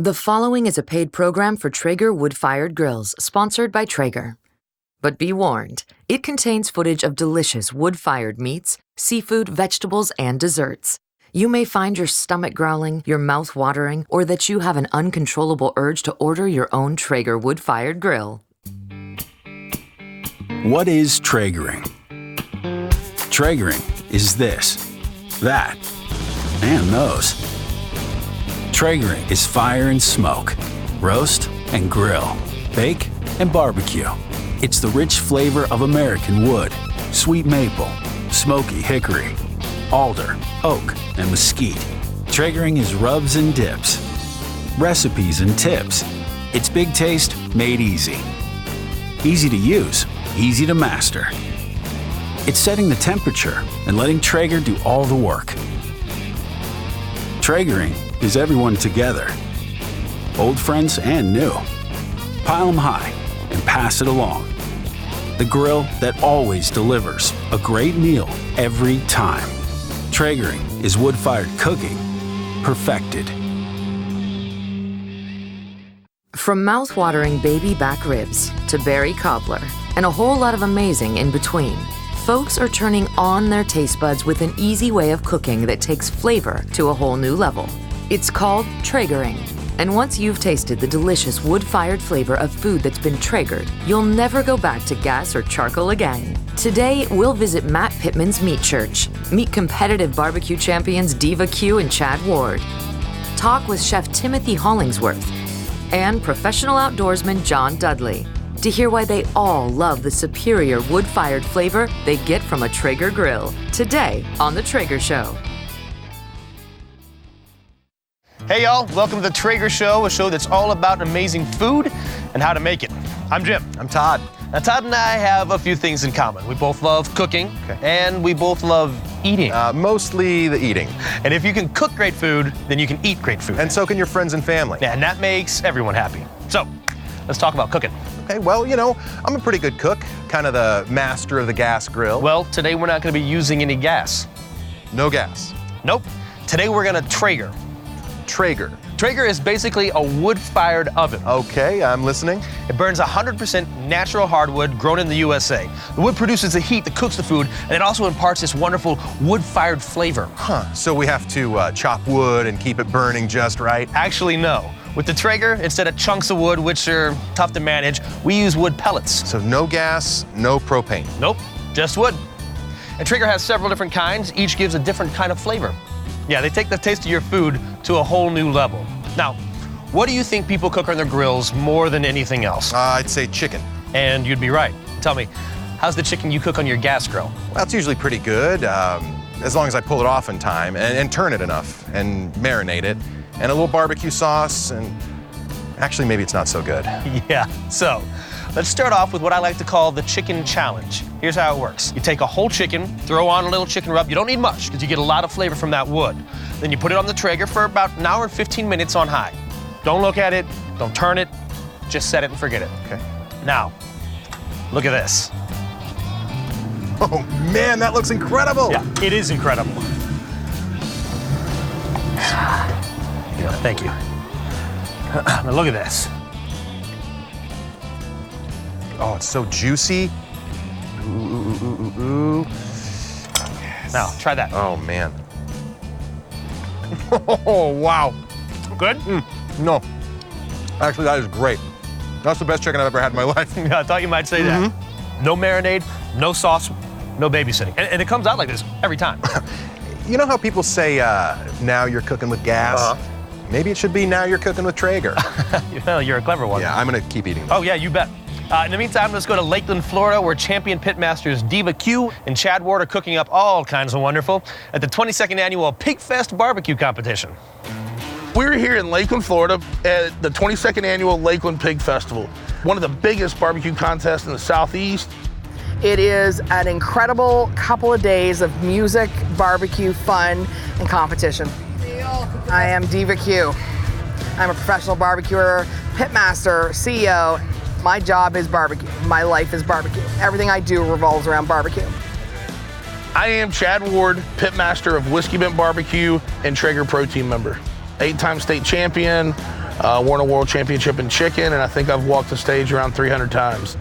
The following is a paid program for Traeger wood-fired grills, sponsored by Traeger. But be warned, it contains footage of delicious wood-fired meats, seafood, vegetables, and desserts. You may find your stomach growling, your mouth watering, or that you have an uncontrollable urge to order your own Traeger wood-fired grill. What is Traegering? Traegering is this, that, and those. Traegering is fire and smoke, roast and grill, bake and barbecue. It's the rich flavor of American wood, sweet maple, smoky hickory, alder, oak, and mesquite. Traegering is rubs and dips, recipes and tips. It's big taste made easy. Easy to use, easy to master. It's setting the temperature and letting Traeger do all the work. Traegering is everyone together, old friends and new. Pile them high and pass it along. The grill that always delivers a great meal every time. Traegering is wood-fired cooking perfected. From mouth-watering baby back ribs to berry cobbler and a whole lot of amazing in between, folks are turning on their taste buds with an easy way of cooking that takes flavor to a whole new level. It's called Traegering. And once you've tasted the delicious wood-fired flavor of food that's been Traegered, you'll never go back to gas or charcoal again. Today, we'll visit Matt Pittman's Meat Church, meet competitive barbecue champions Diva Q and Chad Ward, talk with Chef Timothy Hollingsworth, and professional outdoorsman John Dudley to hear why they all love the superior wood-fired flavor they get from a Traeger grill. Today on The Traeger Show. Hey y'all, welcome to The Traeger Show, a show that's all about amazing food and how to make it. I'm Jim. I'm Todd. Now Todd and I have a few things in common. We both love cooking, and we both love eating. Mostly the eating. And if you can cook great food, then you can eat great food. And so can your friends and family. Yeah, and that makes everyone happy. So, let's talk about cooking. Okay, well, you know, I'm a pretty good cook, kind of the master of the gas grill. Well, today we're not gonna be using any gas. No gas. Nope. Today we're gonna Traeger. Traeger. Traeger is basically a wood-fired oven. Okay, I'm listening. It burns 100% natural hardwood grown in the USA. The wood produces the heat that cooks the food, and it also imparts this wonderful wood-fired flavor. So we have to chop wood and keep it burning just right? Actually, no. With the Traeger, instead of chunks of wood, which are tough to manage, we use wood pellets. So no gas, no propane. Nope, just wood. And Traeger has several different kinds. Each gives a different kind of flavor. Yeah, they take the taste of your food to a whole new level. Now, what do you think people cook on their grills more than anything else? I'd say chicken. And you'd be right. Tell me, how's the chicken you cook on your gas grill? Well, it's usually pretty good, as long as I pull it off in time and turn it enough and marinate it. And a little barbecue sauce, and actually maybe it's not so good. Yeah, so let's start off with what I like to call the chicken challenge. Here's how it works. You take a whole chicken, throw on a little chicken rub. You don't need much because you get a lot of flavor from that wood. Then you put it on the Traeger for about an hour and 15 minutes on high. Don't look at it, don't turn it, just set it and forget it. Okay. Now, look at this. Oh man, that looks incredible. Yeah, it is incredible. Yeah, thank you. Now look at this. Oh, it's so juicy. Ooh, ooh, ooh, ooh, ooh. Yes. Now, try that. Oh, man. Oh, wow. Good? No. Actually, that is great. That's the best chicken I've ever had in my life. Yeah, I thought you might say that. No marinade, no sauce, no babysitting. And it comes out like this every time. You know how people say, now you're cooking with gas? Maybe it should be now you're cooking with Traeger. Well, you're a clever one. Yeah, I'm going to keep eating this. Oh, yeah, you bet. In the meantime, let's go to Lakeland, Florida, where champion pitmasters Diva Q and Chad Ward are cooking up all kinds of wonderful at the 22nd annual Pig Fest barbecue competition. We're here in Lakeland, Florida at the 22nd annual Lakeland Pig Festival, one of the biggest barbecue contests in the Southeast. It is an incredible couple of days of music, barbecue, fun, and competition. I am Diva Q. I'm a professional barbecuer, pitmaster, CEO. My job is barbecue. My life is barbecue. Everything I do revolves around barbecue. I am Chad Ward, pitmaster of Whiskey Bent Barbecue and Traeger Pro Team member. 8-time state champion, Won a world championship in chicken, and I think I've walked the stage around 300 times.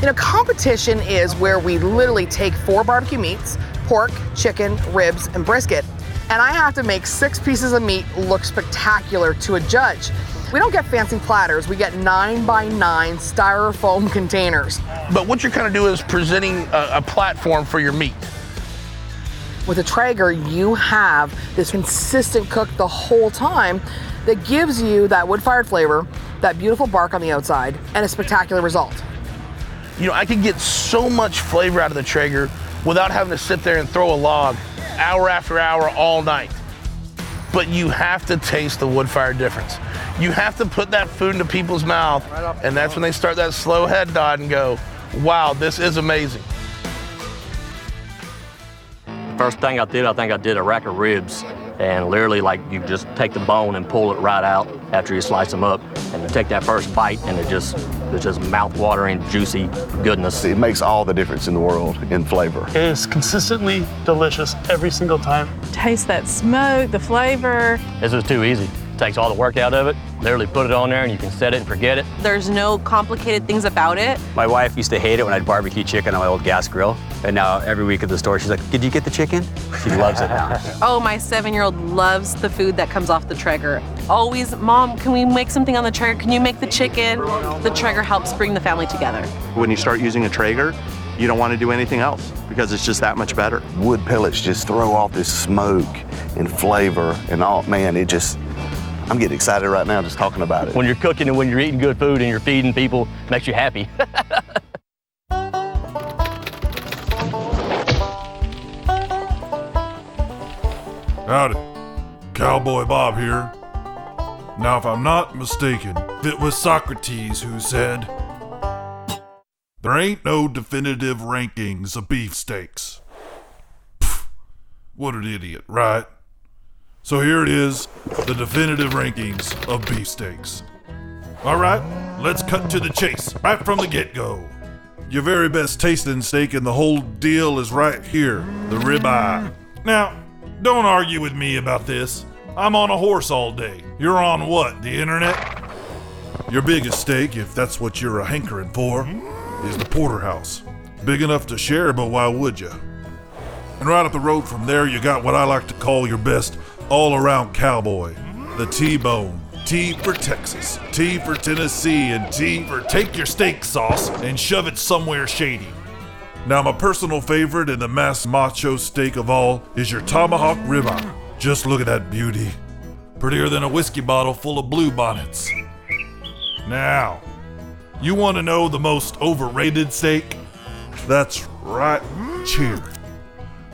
You know, competition is where we literally take 4 barbecue meats, pork, chicken, ribs, and brisket, and I have to make 6 pieces of meat look spectacular to a judge. We don't get fancy platters, we get 9x9 styrofoam containers. But what you're kind of doing is presenting a platform for your meat. With a Traeger, you have this consistent cook the whole time that gives you that wood-fired flavor, that beautiful bark on the outside, and a spectacular result. You know, I can get so much flavor out of the Traeger without having to sit there and throw a log hour after hour all night. But you have to taste the wood-fire difference. You have to put that food into people's mouth, and that's when they start that slow head nod and go, wow, this is amazing. First thing I think I did a rack of ribs, and literally like you just take the bone and pull it right out after you slice them up, and you take that first bite and it's just mouth-watering, juicy goodness. It makes all the difference in the world in flavor. It is consistently delicious every single time. Taste that smoke, the flavor. This is too easy. Takes all the work out of it, literally put it on there and you can set it and forget it. There's no complicated things about it. My wife used to hate it when I'd barbecue chicken on my old gas grill. And now every week at the store, she's like, did you get the chicken? She loves it now. Oh, my 7-year-old loves the food that comes off the Traeger. Always, Mom, can we make something on the Traeger? Can you make the chicken? The Traeger helps bring the family together. When you start using a Traeger, you don't want to do anything else because it's just that much better. Wood pellets just throw off this smoke and flavor and all, man, it just, I'm getting excited right now just talking about it. When you're cooking and when you're eating good food and you're feeding people, makes you happy. Howdy, Cowboy Bob here. Now, if I'm not mistaken, it was Socrates who said, there ain't no definitive rankings of beefsteaks. Pfft, what an idiot, right? So here it is, the definitive rankings of beefsteaks. All right, let's cut to the chase, right from the get-go. Your very best tasting steak in the whole deal is right here, the ribeye. Now, don't argue with me about this. I'm on a horse all day. You're on what, the internet? Your biggest steak, if that's what you're hankering for, is the porterhouse. Big enough to share, but why would you? And right up the road from there, you got what I like to call your best all-around cowboy. The T-bone. T for Texas, T for Tennessee, and T for take your steak sauce and shove it somewhere shady. Now, my personal favorite and the mass macho steak of all is your tomahawk ribeye. Just look at that beauty. Prettier than a whiskey bottle full of blue bonnets. Now, you want to know the most overrated steak? That's right here.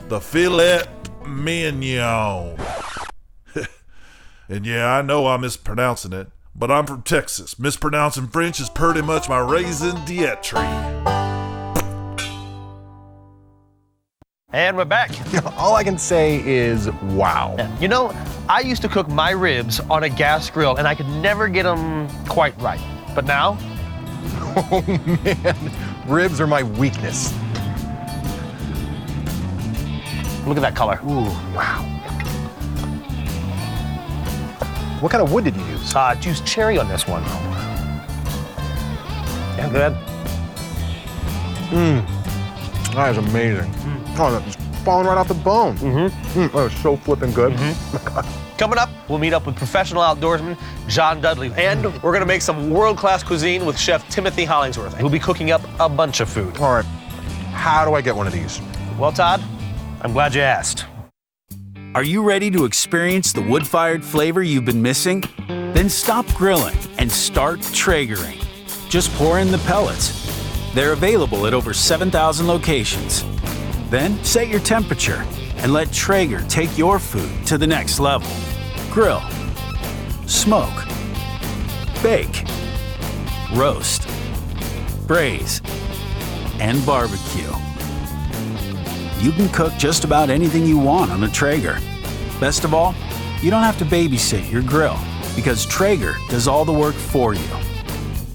The filet mignon. And yeah, I know I'm mispronouncing it, but I'm from Texas. Mispronouncing French is pretty much my raison d'etre. And we're back. All I can say is wow. You know, I used to cook my ribs on a gas grill and I could never get them quite right. But now, Oh man, ribs are my weakness. look at that color. Ooh, wow. What kind of wood did you use? I used cherry on this one. Yeah, good. That is amazing. Oh, that's falling right off the bone. That was so flipping good. Coming up, we'll meet up with professional outdoorsman John Dudley, and we're gonna make some world-class cuisine with Chef Timothy Hollingsworth, who'll be cooking up a bunch of food. All right, how do I get one of these? Well, Todd, I'm glad you asked. Are you ready to experience the wood-fired flavor you've been missing? Then stop grilling and start Traegering. Just pour in the pellets. They're available at over 7,000 locations. Then set your temperature and let Traeger take your food to the next level. Grill, smoke, bake, roast, braise, and barbecue. You can cook just about anything you want on a Traeger. Best of all, you don't have to babysit your grill because Traeger does all the work for you.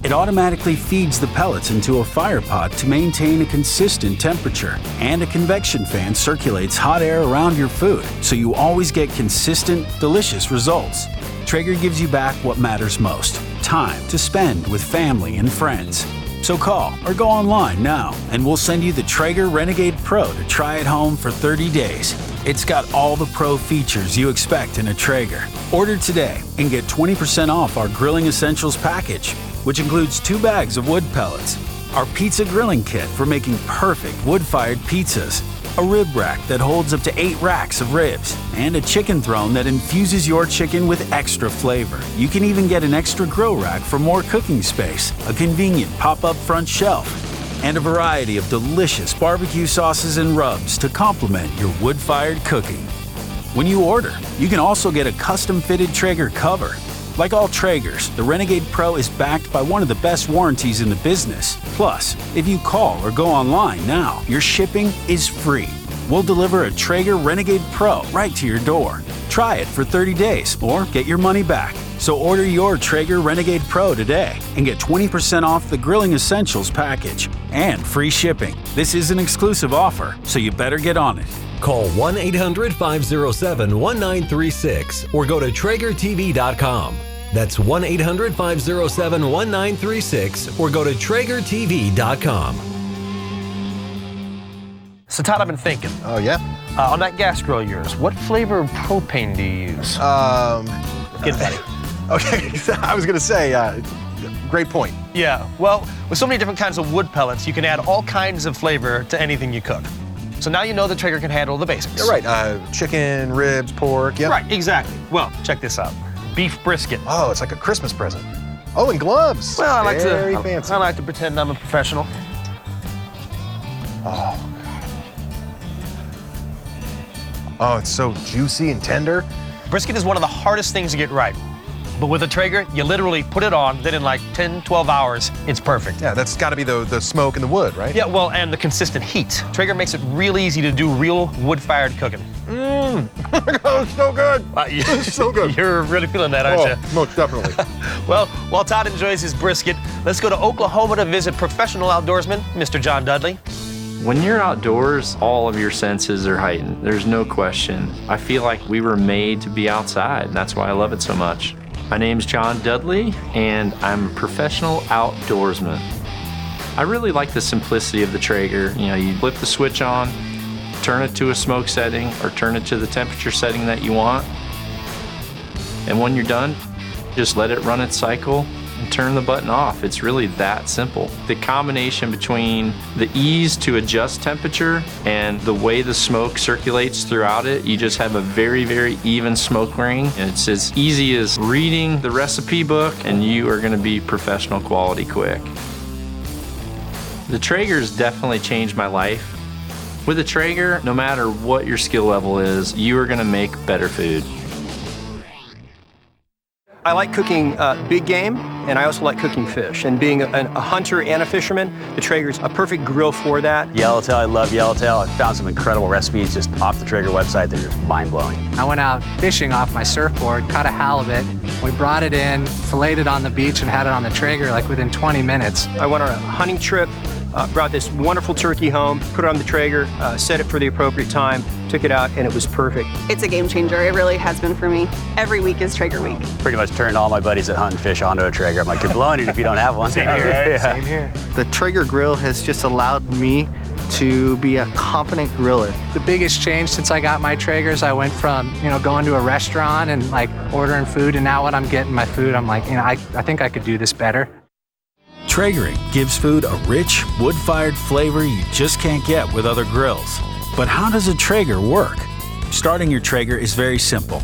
It automatically feeds the pellets into a fire pot to maintain a consistent temperature, and a convection fan circulates hot air around your food, so you always get consistent, delicious results. Traeger gives you back what matters most: time to spend with family and friends. So call or go online now, and we'll send you the Traeger Renegade Pro to try at home for 30 days. It's got all the pro features you expect in a Traeger. Order today and get 20% off our Grilling Essentials package, which includes 2 bags of wood pellets, our pizza grilling kit for making perfect wood-fired pizzas, a rib rack that holds up to 8 racks of ribs, and a chicken throne that infuses your chicken with extra flavor. You can even get an extra grill rack for more cooking space, a convenient pop-up front shelf, and a variety of delicious barbecue sauces and rubs to complement your wood-fired cooking. When you order, you can also get a custom-fitted Traeger cover. Like all Traegers, the Renegade Pro is backed by one of the best warranties in the business. Plus, if you call or go online now, your shipping is free. We'll deliver a Traeger Renegade Pro right to your door. Try it for 30 days or get your money back. So order your Traeger Renegade Pro today and get 20% off the Grilling Essentials package and free shipping. This is an exclusive offer, so you better get on it. Call 1-800-507-1936 or go to TraegerTV.com. That's 1-800-507-1936 or go to TraegerTV.com. So Todd, I've been thinking. Oh, yeah? On that gas grill of yours, what flavor of propane do you use? Get ready. Okay, I was gonna say, great point. Yeah, well, with so many different kinds of wood pellets, you can add all kinds of flavor to anything you cook. So now you know the Traeger can handle the basics. You're right, chicken, ribs, pork, yeah. Right, exactly. Well, check this out. Beef brisket. Oh, it's like a Christmas present. Oh, and gloves. Well, I like to pretend I'm a professional. Oh, it's so juicy and tender. Brisket is one of the hardest things to get right. But with a Traeger, you literally put it on, then in like 10, 12 hours, it's perfect. Yeah, that's gotta be the smoke and the wood, right? Yeah, well, and the consistent heat. Traeger makes it real easy to do real wood-fired cooking. Oh, it's so good. It's so good. You're really feeling that, aren't you? Most definitely. Well, while Todd enjoys his brisket, let's go to Oklahoma to visit professional outdoorsman, Mr. John Dudley. When you're outdoors, all of your senses are heightened. There's no question. I feel like we were made to be outside, and that's why I love it so much. My name's John Dudley, and I'm a professional outdoorsman. I really like the simplicity of the Traeger. You know, you flip the switch on, turn it to a smoke setting, or turn it to the temperature setting that you want. And when you're done, just let it run its cycle and turn the button off. It's really that simple. The combination between the ease to adjust temperature and the way the smoke circulates throughout it, you just have a very, very even smoke ring. And it's as easy as reading the recipe book, and you are gonna be professional quality quick. The Traeger's definitely changed my life. With a Traeger, no matter what your skill level is, you are gonna make better food. I like cooking big game, and I also like cooking fish. And being a hunter and a fisherman, the Traeger's a perfect grill for that. Yellowtail, I love yellowtail. I found some incredible recipes just off the Traeger website that are just mind-blowing. I went out fishing off my surfboard, caught a halibut. We brought it in, filleted it on the beach, and had it on the Traeger like within 20 minutes. I went on a hunting trip, brought this wonderful turkey home, put it on the Traeger, set it for the appropriate time, took it out, and it was perfect. It's a game changer. It really has been for me. Every week is Traeger week. Pretty much turned all my buddies that hunt and fish onto a Traeger. I'm like, you're blowing it if you don't have one. Same here, right? Yeah. Same here. The Traeger grill has just allowed me to be a confident griller. The biggest change since I got my Traegers, I went from, going to a restaurant and like ordering food, and now when I'm getting my food, I'm like, I think I could do this better. Traegering gives food a rich, wood-fired flavor you just can't get with other grills. But how does a Traeger work? Starting your Traeger is very simple.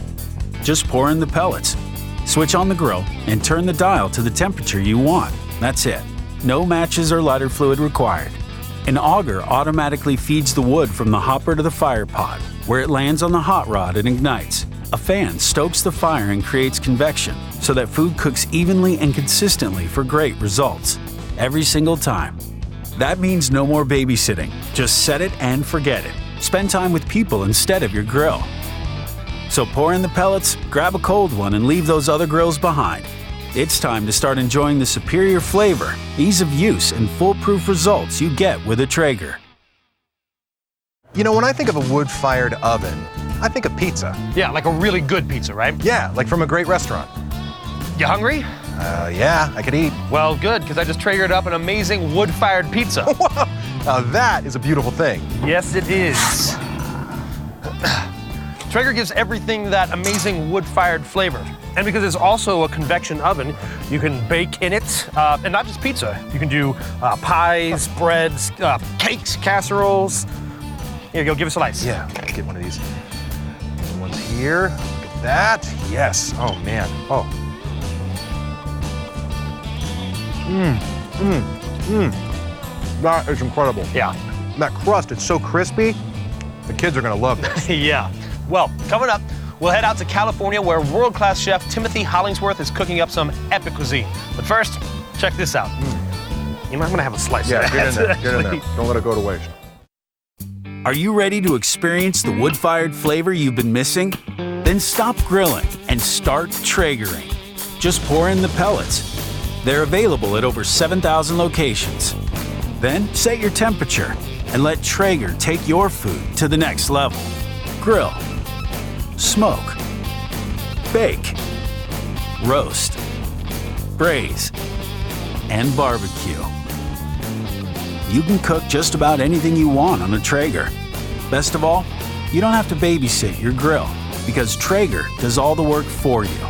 Just pour in the pellets, switch on the grill, and turn the dial to the temperature you want. That's it. No matches or lighter fluid required. An auger automatically feeds the wood from the hopper to the fire pot, where it lands on the hot rod and ignites. A fan stokes the fire and creates convection, so that food cooks evenly and consistently for great results. Every single time. That means no more babysitting. Just set it and forget it. Spend time with people instead of your grill. So pour in the pellets, grab a cold one, and leave those other grills behind. It's time to start enjoying the superior flavor, ease of use, and foolproof results you get with a Traeger. You know, when I think of a wood-fired oven, I think of pizza. Yeah, like a really good pizza, right? Yeah, like from a great restaurant. You hungry? Yeah, I could eat. Well, good, because I just Traegered up an amazing wood-fired pizza. Wow, now that is a beautiful thing. Yes, it is. Traeger gives everything that amazing wood-fired flavor. And because it's also a convection oven, you can bake in it, and not just pizza. You can do pies, breads, cakes, casseroles. Here you go, give us a slice. Yeah, get one of these. The one's here. Look at that. Yes. Oh, man. Oh. That is incredible. Yeah. That crust, it's so crispy. The kids are gonna love this. Yeah. Well, coming up, we'll head out to California where world-class chef Timothy Hollingsworth is cooking up some epic cuisine. But first, check this out. You know, I'm gonna have a slice of that. Get in there, get in there. Don't let it go to waste. Are you ready to experience the wood-fired flavor you've been missing? Then stop grilling and start Traegering. Just pour in the pellets. They're available at over 7,000 locations. Then set your temperature and let Traeger take your food to the next level. Grill, smoke, bake, roast, braise, and barbecue. You can cook just about anything you want on a Traeger. Best of all, you don't have to babysit your grill because Traeger does all the work for you.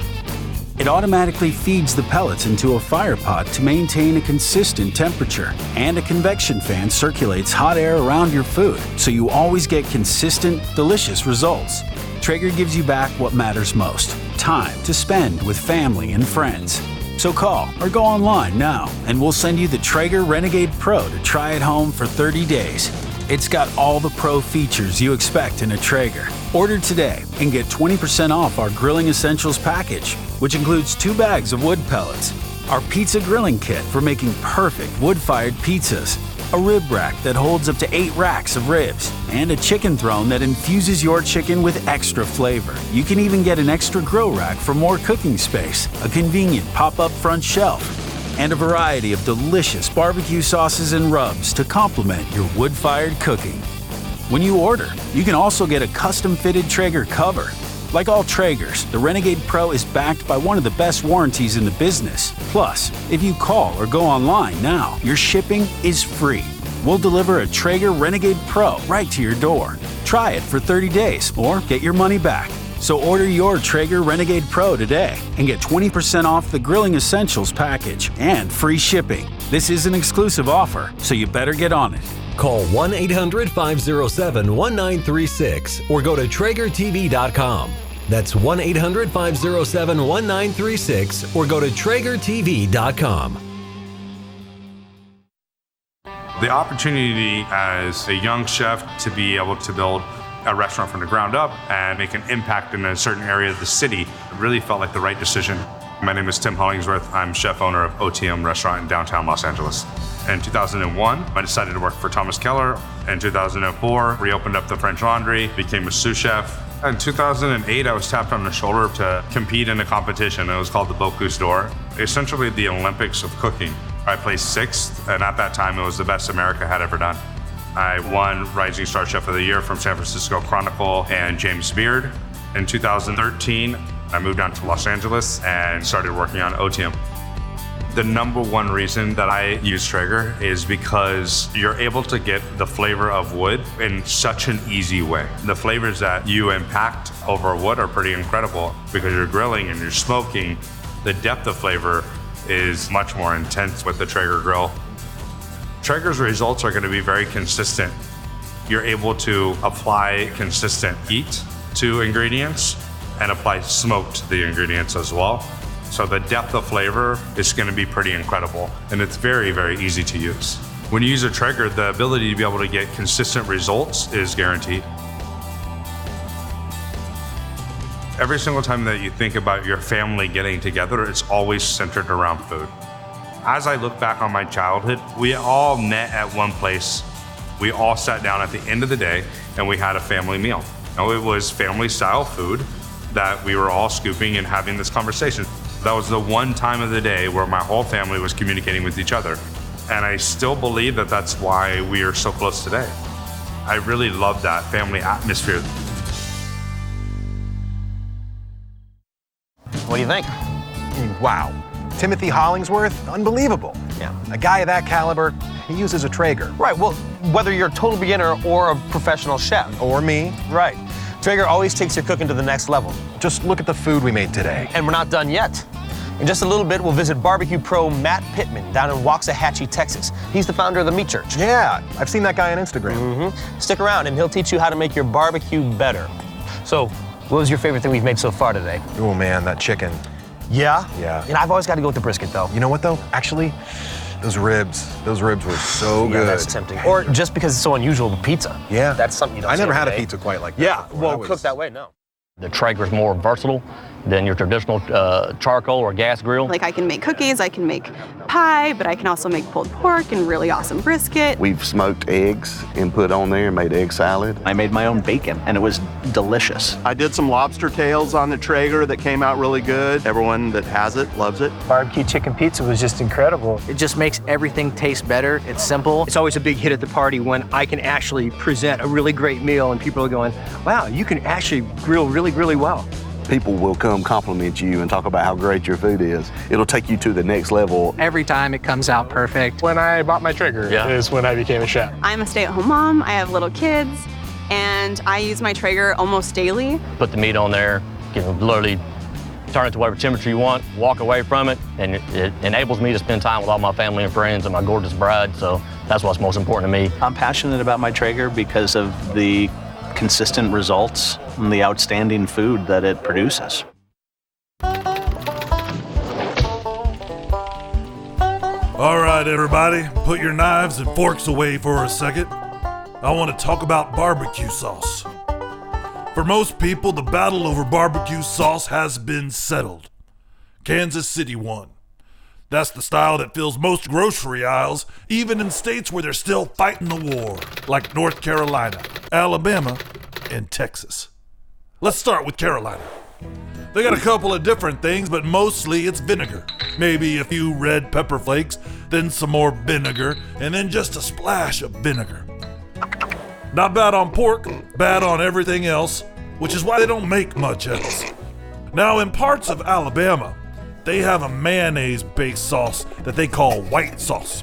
It automatically feeds the pellets into a fire pot to maintain a consistent temperature, and a convection fan circulates hot air around your food, so you always get consistent, delicious results. Traeger gives you back what matters most: time to spend with family and friends. So call or go online now, and we'll send you the Traeger Renegade Pro to try at home for 30 days. It's got all the pro features you expect in a Traeger. Order today and get 20% off our Grilling Essentials package, which includes 2 bags of wood pellets, our pizza grilling kit for making perfect wood-fired pizzas, a rib rack that holds up to 8 racks of ribs, and a chicken throne that infuses your chicken with extra flavor. You can even get an extra grill rack for more cooking space, a convenient pop-up front shelf, and a variety of delicious barbecue sauces and rubs to complement your wood-fired cooking. When you order, you can also get a custom-fitted Traeger cover. Like all Traegers, the Renegade Pro is backed by one of the best warranties in the business. Plus, if you call or go online now, your shipping is free. We'll deliver a Traeger Renegade Pro right to your door. Try it for 30 days or get your money back. So order your Traeger Renegade Pro today and get 20% off the Grilling Essentials package and free shipping. This is an exclusive offer, so you better get on it. Call 1-800-507-1936 or go to TraegerTV.com. That's 1-800-507-1936 or go to TraegerTV.com. The opportunity as a young chef to be able to build a restaurant from the ground up and make an impact in a certain area of the city really felt like the right decision. My name is Tim Hollingsworth. I'm chef owner of OTM Restaurant in downtown Los Angeles. In 2001, I decided to work for Thomas Keller. In 2004, reopened up the French Laundry, became a sous chef. In 2008, I was tapped on the shoulder to compete in a competition. It was called the Bocuse d'Or, essentially the Olympics of cooking. I placed 6th, and at that time, it was the best America had ever done. I won Rising Star Chef of the Year from San Francisco Chronicle and James Beard. In 2013, I moved down to Los Angeles and started working on OTM. The number one reason that I use Traeger is because you're able to get the flavor of wood in such an easy way. The flavors that you impact over wood are pretty incredible because you're grilling and you're smoking. The depth of flavor is much more intense with the Traeger grill. Traeger's results are going to be very consistent. You're able to apply consistent heat to ingredients and apply smoke to the ingredients as well. So the depth of flavor is going to be pretty incredible, and it's very, very easy to use. When you use a Traeger, the ability to be able to get consistent results is guaranteed. Every single time that you think about your family getting together, it's always centered around food. As I look back on my childhood, we all met at one place. We all sat down at the end of the day and we had a family meal. Now, it was family style food that we were all scooping and having this conversation. That was the one time of the day where my whole family was communicating with each other. And I still believe that that's why we are so close today. I really love that family atmosphere. What do you think? Wow. Timothy Hollingsworth, unbelievable. Yeah. A guy of that caliber, he uses a Traeger. Right, well, whether you're a total beginner or a professional chef. Or me. Right. Traeger always takes your cooking to the next level. Just look at the food we made today. And we're not done yet. In just a little bit, we'll visit barbecue pro Matt Pittman down in Waxahachie, Texas. He's the founder of the Meat Church. Yeah, I've seen that guy on Instagram. Stick around and he'll teach you how to make your barbecue better. So, what was your favorite thing we've made so far today? Oh man, that chicken. Yeah? Yeah. And I've always got to go with the brisket though. You know what though? Actually, those ribs were so good. Yeah, that's tempting. Or just because it's so unusual, the pizza. Yeah. That's something you don't I see never had every a day. pizza quite like that. Yeah, before. well, cooked that way, no. The Traeger is more versatile than your traditional charcoal or gas grill. Like I can make cookies, I can make pie, but I can also make pulled pork and really awesome brisket. We've smoked eggs and put on there and made egg salad. I made my own bacon, and it was delicious. I did some lobster tails on the Traeger that came out really good. Everyone that has it loves it. Barbecue chicken pizza was just incredible. It just makes everything taste better. It's simple. It's always a big hit at the party when I can actually present a really great meal and people are going, wow, you can actually grill really, really well. People will come compliment you and talk about how great your food is. It'll take you to the next level. Every time it comes out perfect. When I bought my Traeger is when I became a chef. I'm a stay-at-home mom, I have little kids, and I use my Traeger almost daily. Put the meat on there, you can literally turn it to whatever temperature you want, walk away from it, and it enables me to spend time with all my family and friends and my gorgeous bride, so that's what's most important to me. I'm passionate about my Traeger because of the consistent results and the outstanding food that it produces. All right, everybody, put your knives and forks away for a second. I want to talk about barbecue sauce. For most people, the battle over barbecue sauce has been settled. Kansas City won. That's the style that fills most grocery aisles, even in states where they're still fighting the war, like North Carolina, Alabama, and Texas. Let's start with Carolina. They got a couple of different things, but mostly it's vinegar. Maybe a few red pepper flakes, then some more vinegar, and then just a splash of vinegar. Not bad on pork, bad on everything else, which is why they don't make much else. Now, in parts of Alabama, they have a mayonnaise-based sauce that they call white sauce,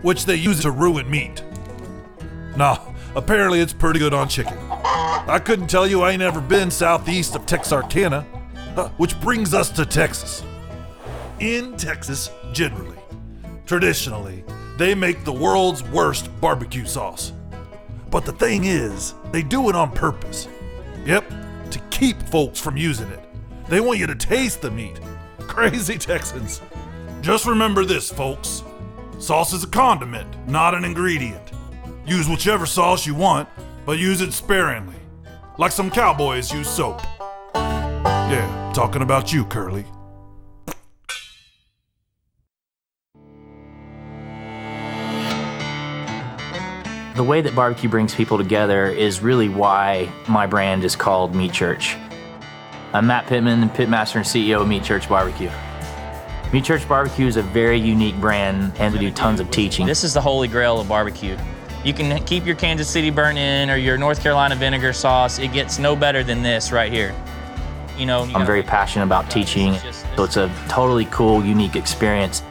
which they use to ruin meat. Nah, apparently it's pretty good on chicken. I couldn't tell you I ain't ever been southeast of Texarkana, which brings us to Texas. In Texas, generally, traditionally, they make the world's worst barbecue sauce. But the thing is, they do it on purpose. Yep, to keep folks from using it. They want you to taste the meat. Crazy Texans. Just remember this, folks. Sauce is a condiment, not an ingredient. Use whichever sauce you want, but use it sparingly. Like some cowboys use soap. Yeah, talking about you, Curly. The way that barbecue brings people together is really why my brand is called Meat Church. I'm Matt Pittman, Pitmaster and CEO of Meat Church Barbecue. Meat Church Barbecue is a very unique brand, and we do tons of teaching. This is the holy grail of barbecue. You can keep your Kansas City burnt-in or your North Carolina vinegar sauce. It gets no better than this right here. I'm very passionate about teaching, so it's a totally cool, unique experience.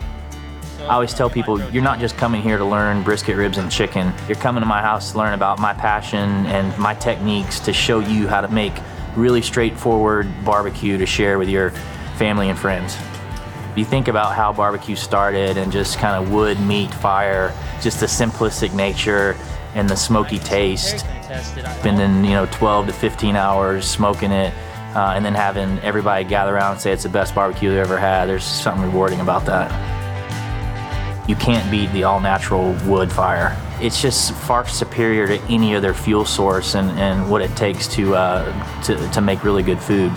I always tell people, you're not just coming here to learn brisket, ribs, and chicken. You're coming to my house to learn about my passion and my techniques to show you how to make really straightforward barbecue to share with your family and friends. You think about how barbecue started and just kind of wood, meat, fire, just the simplistic nature and the smoky taste. Spending 12 to 15 hours smoking it and then having everybody gather around and say it's the best barbecue they've ever had. There's something rewarding about that. You can't beat the all-natural wood fire. It's just far superior to any other fuel source and what it takes to make really good food.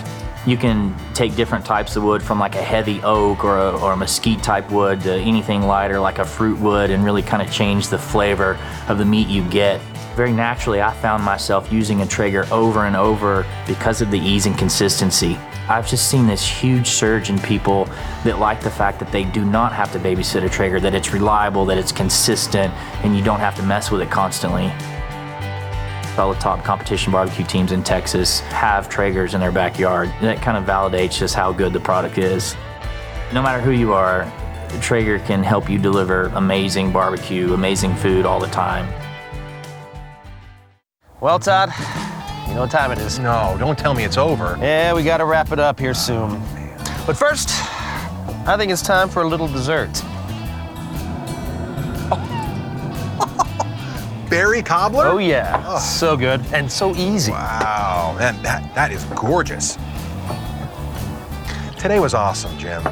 You can take different types of wood from like a heavy oak or a mesquite type wood to anything lighter like a fruit wood and really kind of change the flavor of the meat you get. Very naturally, I found myself using a Traeger over and over because of the ease and consistency. I've just seen this huge surge in people that like the fact that they do not have to babysit a Traeger, that it's reliable, that it's consistent, and you don't have to mess with it constantly. All the top competition barbecue teams in Texas have Traegers in their backyard. And that kind of validates just how good the product is. No matter who you are, Traeger can help you deliver amazing barbecue, amazing food all the time. Well, Todd, you know what time it is. No, don't tell me it's over. Yeah, we gotta wrap it up here soon. But first, I think it's time for a little dessert. Berry cobbler? Oh yeah, oh. So good and so easy. Wow, man, that is gorgeous. Today was awesome, Jim.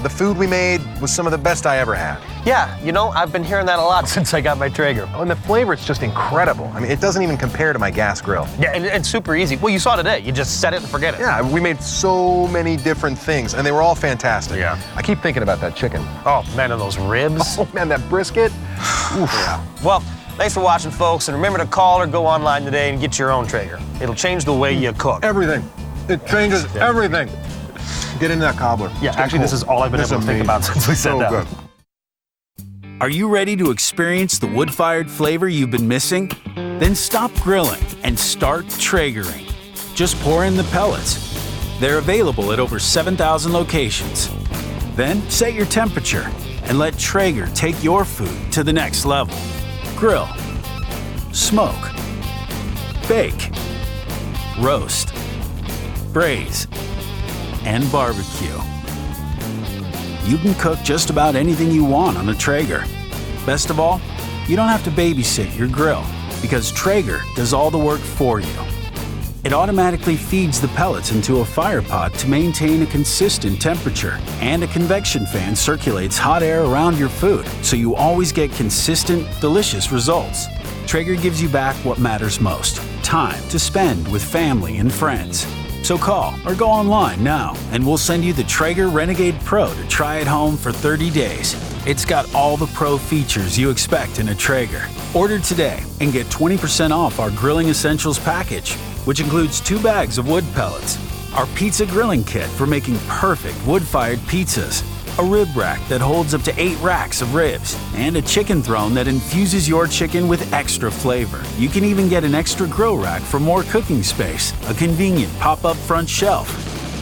The food we made was some of the best I ever had. Yeah, you know, I've been hearing that a lot since I got my Traeger. Oh, and the flavor is just incredible. I mean, it doesn't even compare to my gas grill. Yeah, and super easy. Well, you saw today. You just set it and forget it. Yeah, we made so many different things, and they were all fantastic. Yeah. I keep thinking about that chicken. Oh, man, and those ribs. Oh, man, that brisket. Oof. Yeah. Well, thanks for watching, folks, and remember to call or go online today and get your own Traeger. It'll change the way you cook. Everything. It changes everything. Get into that cobbler. Yeah, actually, this is all I've been able to think about since we sat down. Are you ready to experience the wood-fired flavor you've been missing? Then stop grilling and start Traegering. Just pour in the pellets. They're available at over 7,000 locations. Then set your temperature and let Traeger take your food to the next level. Grill, smoke, bake, roast, braise, and barbecue. You can cook just about anything you want on a Traeger. Best of all, you don't have to babysit your grill because Traeger does all the work for you. It automatically feeds the pellets into a fire pot to maintain a consistent temperature, and a convection fan circulates hot air around your food so you always get consistent, delicious results. Traeger gives you back what matters most: time to spend with family and friends. So call or go online now and we'll send you the Traeger Renegade Pro to try at home for 30 days. It's got all the pro features you expect in a Traeger. Order today and get 20% off our Grilling Essentials package, which includes 2 bags of wood pellets, our pizza grilling kit for making perfect wood-fired pizzas, a rib rack that holds up to 8 racks of ribs, and a chicken throne that infuses your chicken with extra flavor. You can even get an extra grill rack for more cooking space, a convenient pop-up front shelf,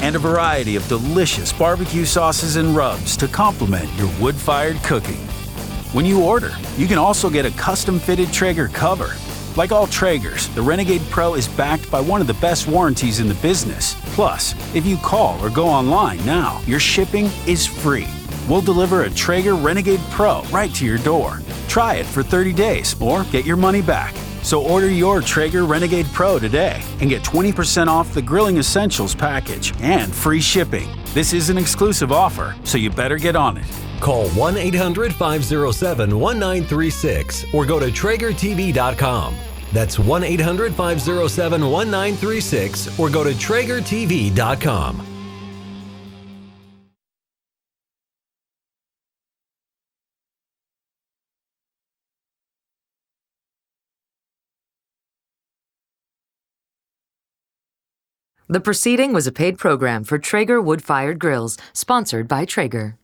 and a variety of delicious barbecue sauces and rubs to complement your wood-fired cooking. When you order, you can also get a custom-fitted Traeger cover. Like all Traegers, the Renegade Pro is backed by one of the best warranties in the business. Plus, if you call or go online now, your shipping is free. We'll deliver a Traeger Renegade Pro right to your door. Try it for 30 days or get your money back. So order your Traeger Renegade Pro today and get 20% off the Grilling Essentials package and free shipping. This is an exclusive offer, so you better get on it. Call 1-800-507-1936 or go to TraegerTV.com. That's 1-800-507-1936 or go to TraegerTV.com. The proceeding was a paid program for Traeger wood-fired grills, sponsored by Traeger.